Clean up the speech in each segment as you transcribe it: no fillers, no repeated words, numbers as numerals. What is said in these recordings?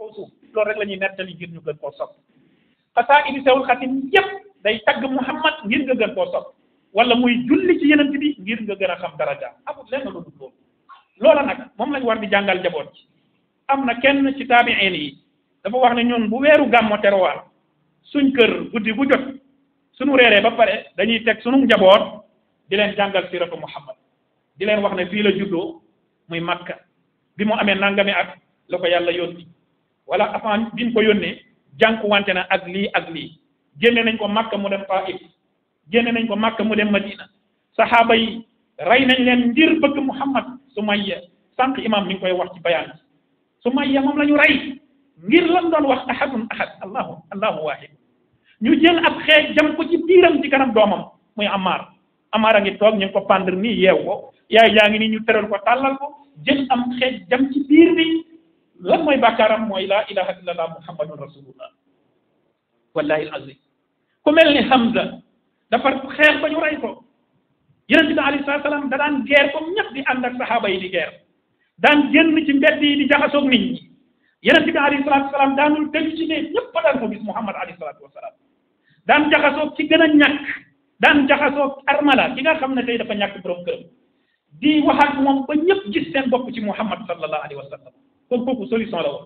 kaw suuf loolu rek la ñuy nettali ngir ñu gën koo sopp xasaa'idi Seexul Xadiim yépp day tagg Muhammad ngir nga gën koo sopp wala muy julli ci yeneen bi ngir nga gën a xam daraja amul lenn lu dul loolu loola nag moom lañ war di jàngal jaboot ci am na kenn ci taabiin yi dafa wax ne ñun bu weeru gàmmo terowaan suñ kër guddi gu jot suñu reeree ba pare dañuy teg suñu njaboot di leen jàngal siratu Muhammad di leen wax ne fii la juddoo muy Makka bi mu amee nangami at la ko yàlla yónni wala avant biñ ko yónnee jànku wante na ak lii génne nañ ko Makka mu dem Taif génne nañ ko Makka mu dem Madina saxaaba yi rey nañ leen ngir bëgg Muhammad Sumayya sànq imam mi ngi koy wax ci bayaan Sumayya moom la ñu rey ngir lan doon wax ahadun ahad allahu wahid ñu jël ab xeej jam ko ci biiram ci kanam doomam muy Ammar a ngi toog ñu ngi ko pendre nii yeew ko yaay yaa ngi nii ñu tëral ko tàllal ko jël am xeej jam ci biir bi lan mooy bàkkaaram mooy laa ilaha illallah muhammadun rasulullah wallahi alazim ku mel ni Hamza dafa xeex ba ñu rey ko yonent bi alayhi salaam da daan geer comme ñëpp di ànd ak saxaaba yi di geer daan génn ci mbedd yi di jaxasoog nit ñi yonent bi alayhi salaam daanul tëj ci ne ñëpp daan ko gis Muhammad alayhi salaatu wasalaam daan jaxasoog ci gën a ñàkk daan jaxasoog armala ki nga xam ne tey dafa ñàkk borom këram di wax ak moom ba ñëpp gis seen bopp ci Muhammad sallallahu alayhi wa sallam kon kooku solution la woon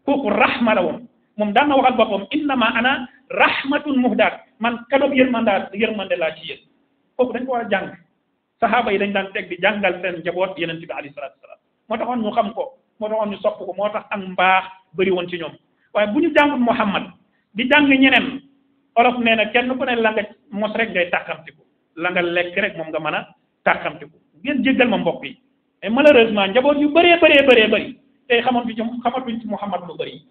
kooku rahma la woon moom daan na waxal boppam innama ana rahmatun muhdaat man kadoog yërmande laa ci yéen kooku dañ ko war a jàng saxaaba yi dañ daan teg di jàngal seen njaboot yonent bi alayhi salaatu wasalaam moo taxoon ñu xam ko moo taxoon ñu sopp ko moo tax ak mbaax bëri woon ci ñoom waaye bu ñu jàngut Muhammad di jàng ñeneen olof nee na kenn ku ne la nga mos rek ngay tàkkamtiku la nga lekk rek moom nga mën a tàkkamtiku ngeen jéggal ma mbokk yi mais malheureusement njaboot yu bëree bëri tey xamatuñ ci Muhammad lu bëri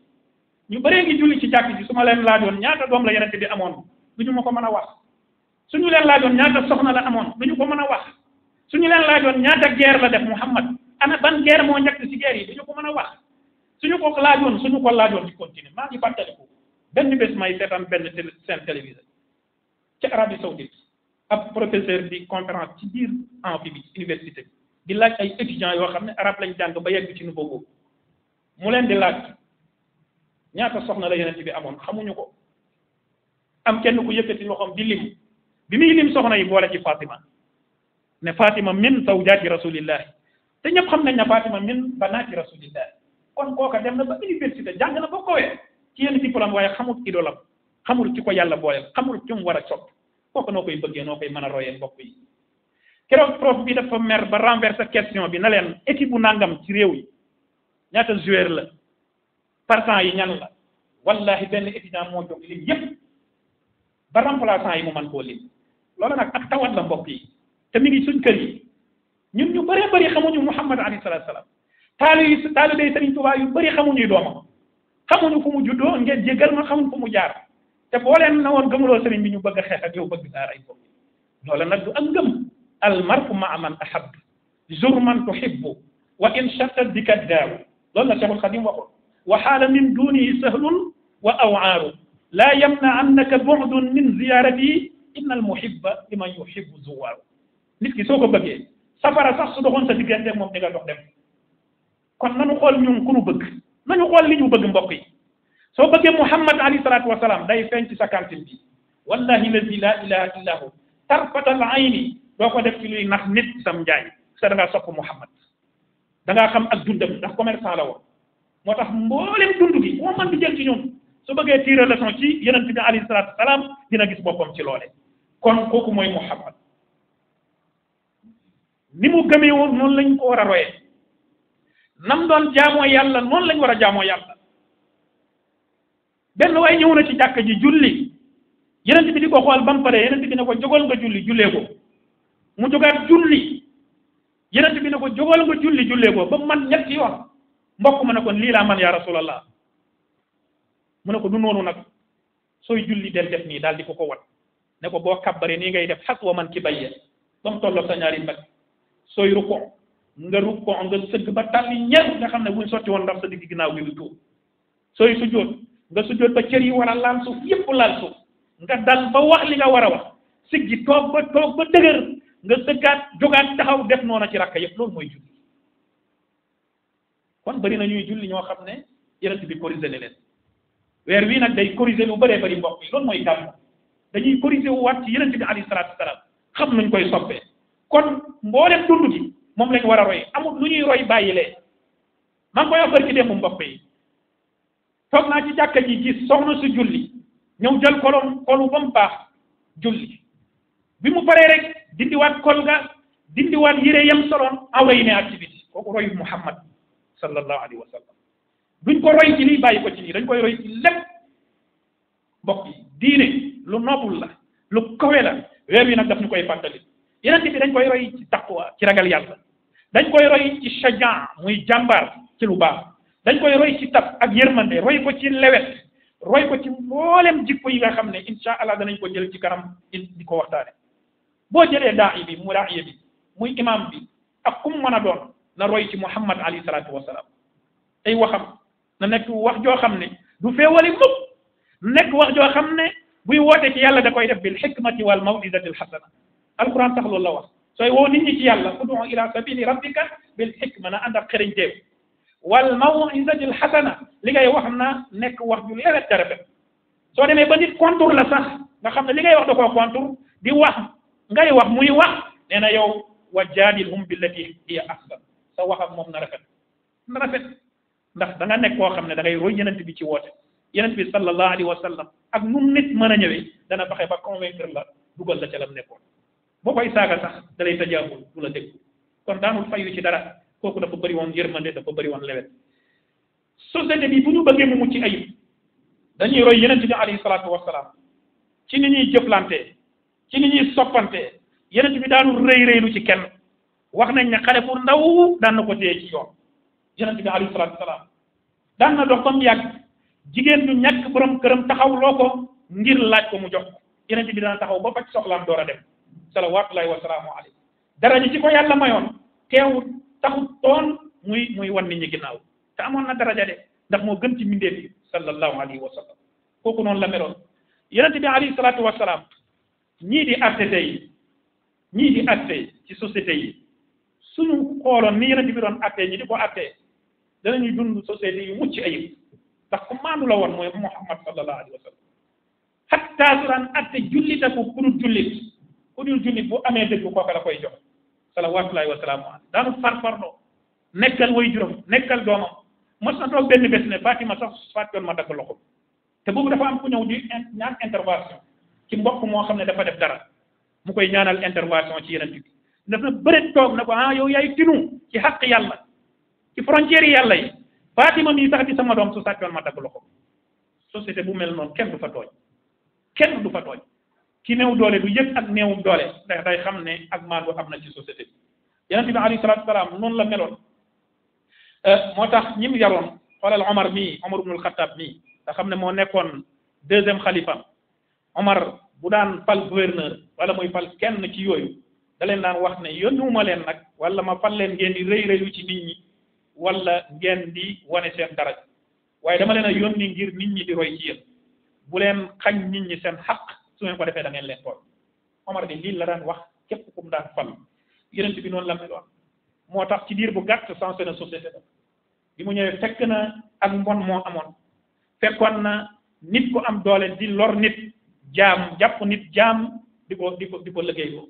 ñu bëree ngi julli ci jàkk ji su ma leen laajoon ñaata doom la yonent bi amoon du ñu ma ko mën a wax suñu leen laajoon ñaata soxna la amoon du ñu ko mën a wax suñu leen laajoon ñaata guerre la def Muhammad ana ban guerre moo njëkk ci guerre yi du ñu ko mën a wax suñu ko laajoon di continuer maa ngi fàttaliku benn bés may seetaan benn seen téléviseur ci Arabie Saoudite ab professeur di conférence ci biir amphi bi université di laaj ay étudiants yoo xam ne arab lañ jàng ba yegg ci niveau boobu mu leen di laaj ñaata soxna la yonent bi amoon xamuñu ko am kenn ku yëkkati loxoom di lim bi muy lim soxna yi boole ci Fatima ne Fatima min zawjaati rasulillahi te ñëpp xam nañ ne Fatima min banaati rasulillahi kon kooka dem na ba université jàng na ba kowee ci yenn diplôme waaye xamul idolam xamul ci ko yàlla booleel xamul ci mu war a sopp kooku noo koy bëggee noo koy mën a royee mbokk yi keroog prof bi dafa mer ba renverser question bi na leen équipe bu nangam ci réew yi ñaata joueur la partant yi ñan la wallahi benn étudiant moo jóg lim yépp ba remplaçant yi mu mën koo lim loolu nag ak tawat la mbokk yi te mi ngi suñ kër yi ñun ñu bëree bëri xamuñu Muhammad alayhi salaatu salaam taalibe Sëriñ Tuubaa yu bëri xamuñuy doomam xamuñu fu mu juddoo ngeen jéggal ma xamuñ fu mu jaar te boo leen na woon gëmuloo sëriñ bi ñu bëgg a xeex ak yow bëgg saa rey ko loolu nag du ak ngëm al mar'u ma'a man ahab zur man tuhibbu wa in shattat bika daaw loolu la Cheikhul Xadim waxul wa xaala min dunihi sahlun wa awaaru laa yamna'annaka bu'dun min ziyarati inna al muhibba liman yuhibbu zuwaaru nit ki soo ko bëggee safara sax su doxoon sa diggante moom di nga dox dem kon nañu xool ñun ku ñu bëgg nañu xool li ñu bëgg mbokk yi soo bëggee Muhammad alayhi salaatu wa salaam day feeñ ci sa kantin bi wallahi lazi laa ilaha illa hu tarfatal ayni doo ko def ci luy nax nit sam njaay sa da ngaa sopp Muhammad da ngaa xam ak dundam ndax commerçant la woon moo tax mboolem dund gi moo mën di jël ci ñun su bëggee tirer leçon ci yonent bi alayhi salaatu wa salaam dina gis boppam ci loole kon kooku mooy Muhammad ni mu gëmee woon noonu lañ ko war a royee nam doon jaamoo yàlla noonu lañ war a jaamoo yàlla benn waay ñëw na ci jàkk ji julli yonent bi di ko xool ba mu pare yonent bi ne ko jógal nga julli jullee ko mu jógaat julli yonent bi ne ko jógal nga julli jullee ko ba mu man ñetti yoon mbokk ma ne kon lii laa man yaa rasulallah mu ne ko du noonu nag sooy julli del def nii daal di ko wat ne ko boo kabbare nii ngay def xas wa man ci bayye ba mu tolloo sa ñaari mbagg sooy rukkoo nga sëgg ba tàlli ñeer nga xam ne buñ sotti woon ndax sa digg ginnaaw gi du tuur sooy sujjóot nga sujjóot ba cër yi war a laal suuf yépp laal suuf nga dal ba wax li nga war a wax siggi toog ba dëgër nga sëggaat jógaat taxaw def noona ci rakka yépp loolu mooy julli kon bari na ñuy julli ñoo xam ne yonent bi corrigé ne leen weer wii nag day corrigé lu bëree bëri mbokk yi loolu mooy gàmm dañuy corrigé wu waat ci yonent bi alayhi salaatu wasalaam xam nuñ koy soppee kon mboolem dund gi moom lañ war a roy amul lu ñuy roy bàyyilee maa ngi koy wax ci démb mbokk yi toog naa ci jàkka ji gis soxna su julli ñëw jël kolu ba mu baax julli bi mu paree rek dindiwaat kol ga dindiwaat yére yam soloon awra yi ne activité kooku royu Muhammad sallallahu alayhi wa sallam duñ ko roy ci lii bàyyi ko ci lii dañ koy roy ci lépp mbokk yi diine lu noble la lu kawe la weer wi nag daf ñu koy fàttali yeneen bi dañ koy roy ci taqwa ci ragal yàlla dañ koy roy ci shajaa muy jàmbaar ci lu baax dañ koy roy ci tab ak yërmande roy ko ci lewet roy ko ci mboolem jikko yi nga xam ne insha allah danañ ko jël ci kanam di ko waxtaane boo jëlee daa'i bi mu daa'iya bi muy imam bi ak kum mën a doon na roy ci Muhammad alayhi salaatu wasalaam ay waxam na nekk wax joo xam ne du feewali mukk nekk wax joo xam ne buy woote ci yàlla da koy def bil hikmati wal maw'izati al hasana alquran tax loolu la wax sooy woo nit ñi ci yàlla ud'u ila sabili rabbika bil hikma na ànd ak xëriñteef wal maw'izati al hasana li ngay wax na nekk wax ju lewet te rafet soo demee ba nit contour la sax nga xam ne li ngay wax da koo contour di wax ngay wax muy wax nee na yow wa jaadilhum billati hiya ahsan sa wax ak moom na rafet ndax da nga nekk koo xam ne da ngay roy yenent bi ci woote yenent bi sallallahu alayhi wa sallam ak nu nit mën a ñëwee dana fexe ba convaincre la dugal la ca lam nekkoon boo koy saaga sax da lay tajaabul du la dégg kon daanul fayu ci dara kooku dafa bëri woon yërmande dafa bëri woon lewet société bi bu ñu bëggee mu mucc ayib dañuy roy yenent bi alayhi salaatu wasalaam ci ni ñuy jëflante ci ni ñuy soppante yenent bi daanul rëy ci kenn wax nañ ne xale bu ndaw daan na ko téye ci yoon yenent bi alayhi salaatu wasalaam daan na dox ba mu yàgg jigéen ñu ñàkk borom këram taxaw loo ko ngir laaj ko mu jox yenent bi daan taxaw ba faj soxlaam door a dem salawaatullahi wa salaamu alayhi daraja ci ko yàlla mayoon teewut taxut toon muy wan nit ñi ginnaaw te amoon na daraja de ndax moo gën ci mbindeef yi sallallahu alayhi wa sallam kooku noonu la meloon yenent bi alayhi salaatu wa salaam ñii di atte tey ñii di atte ci société yi suñu xooloon ni yenent bi doon atte ñi di ko atte danañuy dund société yu mucc ayib ndax ku maandu la woon mooy Muhammad sallallahu alayhi wa sallam hatta su daan atte jullit ak ku dul jullit bu amee dëgg kooka la koy jox salawaatullahi wa salaamu alayhi daanu farfarloo nekkal way juróom nekkal doomam mos na toog benn bés ne Fatima sax fàttoon ma dagg loxo te boobu dafa am ku ñëw di ñaan intervention ci mbokk moo xam ne dafa def dara mu koy ñaanal intervention ci yeneen bi daf na bëreet toog na ko yow yaay tinu ci xaq yàlla ci frontières yi yàlla yi Fatima mii sax di sama doom su sàccoon ma dagg loxo société bu mel noonu kenn du fa tooñ ki néew doole du yëg ak néewum doole ndax day xam ne ak maandu am na ci société bi yonent bi alayhi salaatu salaam noonu la meloon moo tax ñi mu yaroon xoolal Omar ibnul Xattaab mii nga xam ne moo nekkoon deuxième xalifa Omar bu daan fal gouverneur wala muy fal kenn ci yooyu da leen daan wax ne yónniwuma leen nag wala ma fal leen ngeen di rëy ci nit ñi wala ngeen di wane seen daraja waaye dama leen a yónni ngir nit ñi di roy ci yéen bu leen xañ nit ñi seen xaq su ngeen ko defee da ngeen leen tooñ Omar de lii la daan wax képp ku mu daan fal yonent bi noonu la meloon moo tax ci diir bu gàtt sensé na société ba bi mu ñëwee fekk na ak mbon moo amoon fekkoon na nit ko am doole di lor nit jàpp nit jaam di ko liggéey ko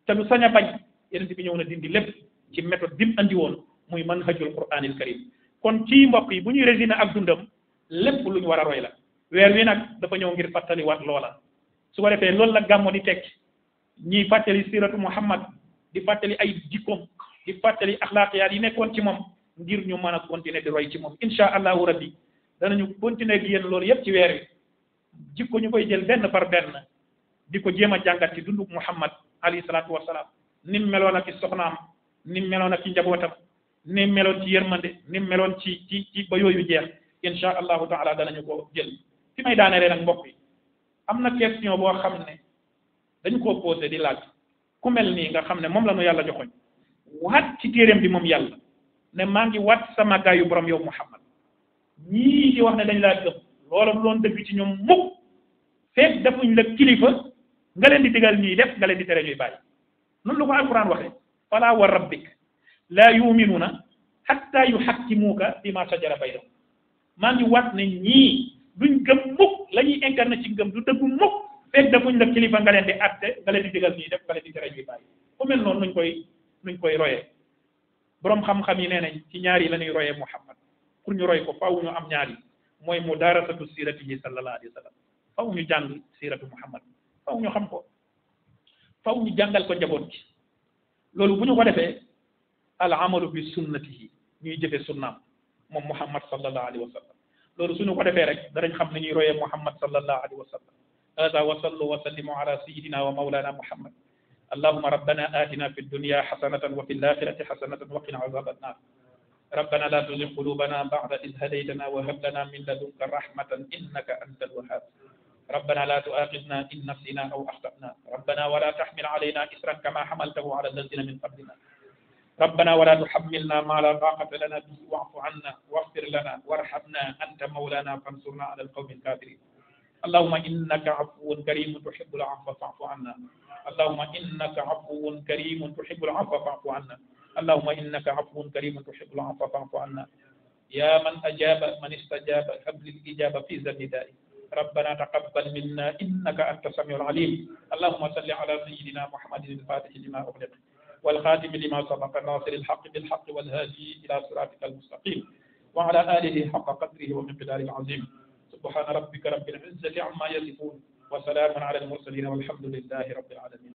te du sañ a bañ yonent bi ñëw na dindi lépp ci méthode bi mu andi woon muy manhajul quraanil karim kon ci mbokk yi bu ñuy résumé ak dundam lépp lu ñu war a roy la weer wi nag dafa ñëw ngir fàttaliwaat loola su ko defee loolu la gàmmo di tekki ñiy fàttali siratu Muhammad di fàttali ay jikkoom di fàttali axlaaqiyaat yi nekkoon ci moom ngir ñu mën a continuer di roy ci moom insha allahu rabbi danañu continuer ak yéen loolu yépp ci weer wi jikko ñu koy jël benn par benn di ko jéem a jàngat ci dundu Muhammad alayhi salaatu wasalaam ni mu meloon ak ci soxnaam ni mu meloon ak ci njabootam ni mu meloon ci yërmande ni mu meloon ci ba yooyu jeex insha allahu taala danañu ko jël fi may daanelee nag mbokk yi am na question boo xam ne dañu koo posé di laaj ku mel nii nga xam ne moom la nu yàlla joxoñ waat ci téeréem bi moom yàlla ne maa ngi waat sama gaayu borom yow Muhammad ñii di wax ne dañ laa gëm loola du doon dëgg ci ñoom mukk fekk defuñ la kilifa nga leen di digal ñuy def nga leen di tere ñuy bàyyi noonu la ko alquran waxee fala wa rabbik laa yuminuuna hatta yuhakkimuuka fi ma shajara baynahum maa ngi wat ne ñii duñ gëm mukk la ñuy incarné ci ngëm du dëggu mukk fekk defuñ la kilifa nga leen di atte nga leen di digal ñuy def nga leen di tere ñuy bàyyi ku mel noonu nuñ koy royee borom xam-xam yi nee nañ ci ñaar yi la ñuy royee Muhammad pour ñu roy ko faaw ñu am ñaar yi mooy mudarasatu siratihi sallallahu alayhi wa sallam faaw ñu jàng siratu Muhammad faaw ñu xam ko faaw ñu jàngal ko njaboot gi loolu bu ñu ko defee al amalu bi sunnatihi ñuy jëfe sunnaam moom Muhammad sallallahu alayhi wa sallam loolu suñu ko defee rek danañ xam ne ñuy royee Muhammad sallallahu alayhi wa sallam hada wa sallu wa sallimu ala sayidina wa mawlana Muhammad اللهم ربنا آتنا في الدنيا حسنة وفي الآخرة حسنة وقنا عذاب النار ربنا لا تزغ قلوبنا بعد إذ هديتنا وهب لنا من لدنك رحمة إنك أنت الوهاب ربنا لا تؤاخذنا إن نسينا أو أخطأنا ربنا ولا تحمل علينا إصرا كما حملته على الذين من قبلنا ربنا ولا تحملنا ما لا طاقة لنا به واعف عنا واغفر لنا وارحمنا أنت مولانا فانصرنا على القوم الكافرين اللهم إنك عفو كريم تحب العفو فاعف عنا اللهم إنك عفو كريم تحب العفو فاعف عنا اللهم إنك عفو كريم تحب العفو فاعف عنا يا من أجاب من استجاب هب الإجابة في ندائي ربنا تقبل منا إنك أنت السميع العليم اللهم صل على سيدنا محمد الفاتح لما أغلق والخاتم لما سبق ناصر الحق بالحق والهادي إلى صراطك المستقيم وعلى آله حق قدره ومقداره العظيم سبحان ربك رب العزة عما يصفون وسلام على المرسلين والحمد لله رب العالمين